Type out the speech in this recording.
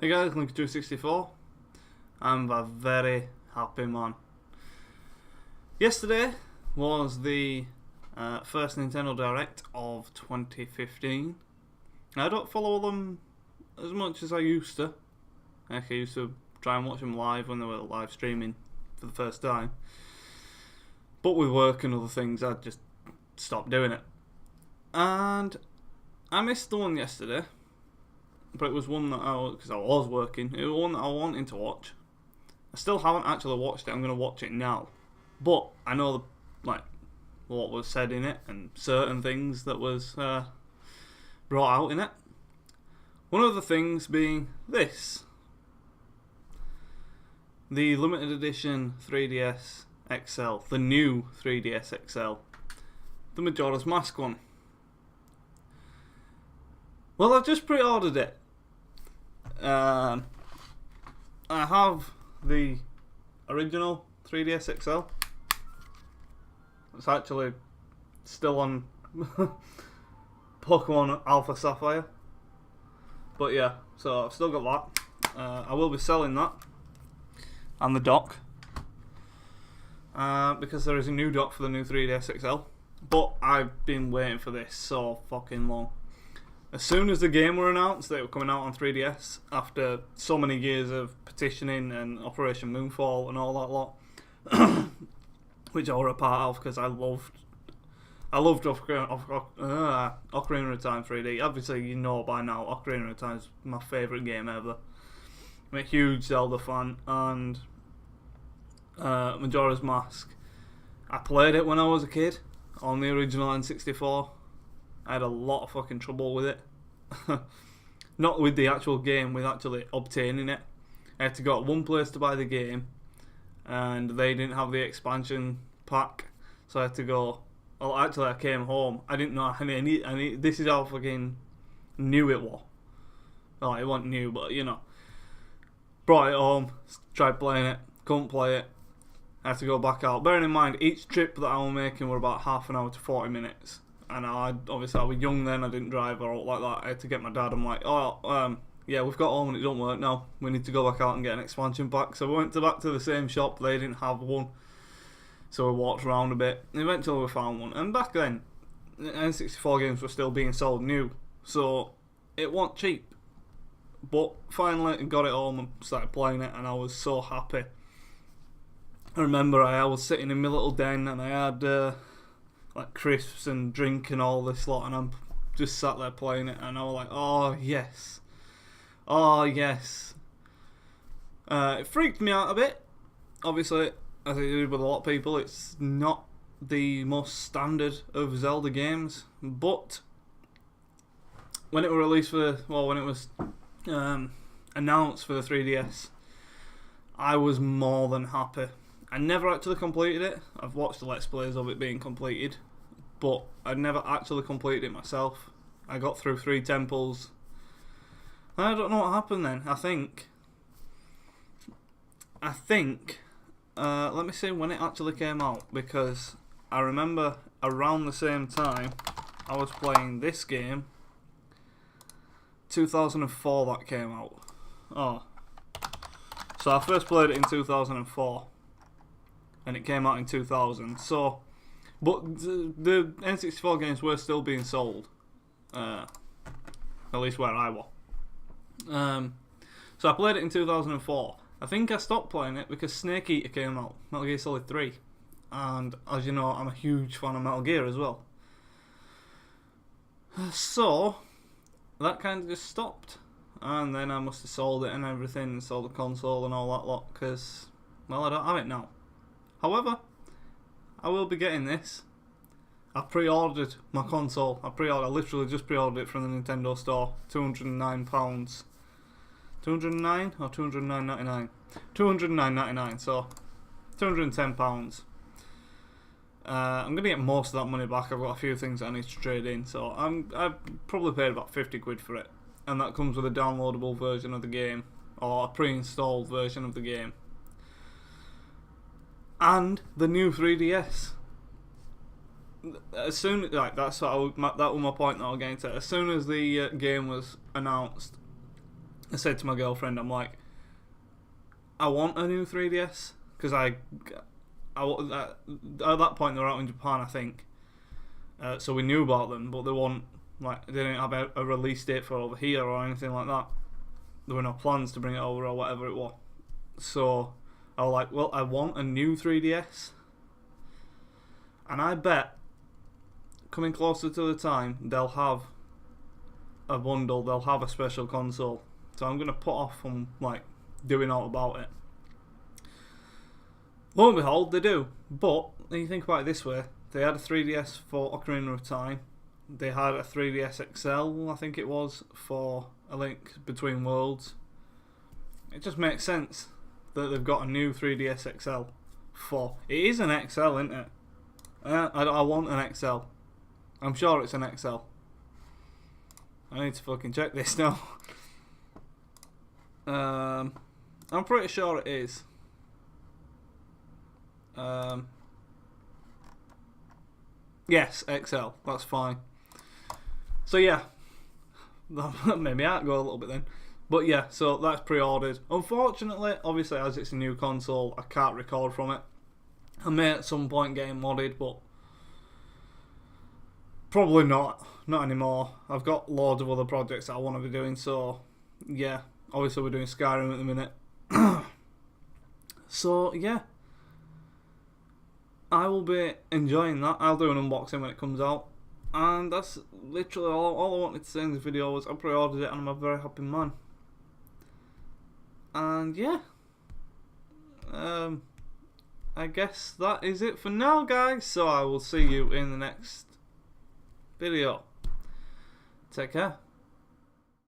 Hey guys, Link264. I'm a very happy man. Yesterday was the first Nintendo Direct of 2015. I don't follow them as much as I used to. I used to try and watch them live when they were live streaming for the first time. But with work and other things, I just stopped doing it. And I missed the one yesterday. But it was one that because I was working, it was one that I wanted to watch. I still haven't actually watched it. I'm going to watch it now. But I know what was said in it and certain things that was brought out in it. One of the things being this. The limited edition 3DS XL. The new 3DS XL. The Majora's Mask one. Well, I've just pre-ordered it. I have the original 3DS XL. It's actually still on Pokemon Alpha Sapphire. But yeah, so I've still got that. I will be selling that. And the dock. Because there is a new dock for the new 3DS XL. But I've been waiting for this so fucking long. As soon as the game were announced that it was coming out on 3DS, after so many years of petitioning and Operation Moonfall and all that lot, which I were a part of because I loved Ocarina of Time 3D. Obviously, you know by now, Ocarina of Time is my favourite game ever. I'm a huge Zelda fan, and Majora's Mask. I played it when I was a kid on the original N64. I had a lot of fucking trouble with it. Not with the actual game, with actually obtaining it. I had to go to one place to buy the game, and they didn't have the expansion pack, so I had to go. Well, actually, I came home. I didn't know. I need. This is how fucking new it was. Well, it wasn't new, but you know. Brought it home, tried playing it, couldn't play it. I had to go back out. Bearing in mind, each trip that I was making were about half an hour to 40 minutes. And obviously I was young then, I didn't drive or like that. I had to get my dad. I'm like, yeah, we've got home and it don't work now. We need to go back out and get an expansion pack. So we went back to the same shop. They didn't have one. So we walked around a bit. Eventually we found one. And back then, N64 games were still being sold new. So it wasn't cheap. But finally I got it home and started playing it, and I was so happy. I remember I was sitting in my little den and I had crisps and drink and all this lot, and I'm just sat there playing it, and I was like, oh yes, it freaked me out a bit. Obviously, as it did with a lot of people, it's not the most standard of Zelda games, but when it was released when it was announced for the 3DS, I was more than happy. I never actually completed it. I've watched the Let's Plays of it being completed, but I never actually completed it myself. I got through 3 temples. I don't know what happened then. I think, let me see when it actually came out, because I remember around the same time I was playing this game, 2004 that came out. Oh. So I first played it in 2004. And it came out in 2000. So, but the N64 games were still being sold, at least where I was. So I played it in 2004. I think I stopped playing it because Snake Eater came out, Metal Gear Solid 3, and as you know, I'm a huge fan of Metal Gear as well. So that kind of just stopped, and then I must have sold it and everything, and sold the console and all that lot, because, well, I don't have it now. However, I will be getting this. I pre-ordered my console. I literally just pre-ordered it from the Nintendo store. £209. 209 or 209.99? 209.99. So £210. I'm gonna get most of that money back. I've got a few things that I need to trade in, so I've probably paid about 50 quid for it, and that comes with a downloadable version of the game, or a pre-installed version of the game. And the new 3DS. As soon that was my point that I was getting to. As soon as the game was announced, I said to my girlfriend, I'm like, I want a new 3DS because at that point they were out in Japan, I think. So we knew about them, but they didn't have a release date for over here or anything like that. There were no plans to bring it over or whatever it was. So I was like, well, I want a new 3DS. And I bet, coming closer to the time, they'll have a bundle, they'll have a special console. So I'm going to put off on, like, doing all about it. Lo and behold, they do. But, when you think about it this way, they had a 3DS for Ocarina of Time. They had a 3DS XL, I think it was, for A Link Between Worlds. It just makes sense that they've got a new 3DS XL for... It is an XL, isn't it? I want an XL. I'm sure it's an XL. I need to fucking check this now. I'm pretty sure it is. Yes, XL. That's fine. So yeah, that made me out go a little bit then. But yeah, so that's pre-ordered. Unfortunately, obviously, as it's a new console, I can't record from it. I may at some point get it modded, but probably not anymore. I've got loads of other projects that I want to be doing, so yeah. Obviously we're doing Skyrim at the minute. So yeah, I will be enjoying that. I'll do an unboxing when it comes out. And that's literally all I wanted to say in this video was I pre-ordered it and I'm a very happy man. And yeah, I guess that is it for now, guys. So I will see you in the next video. Take care.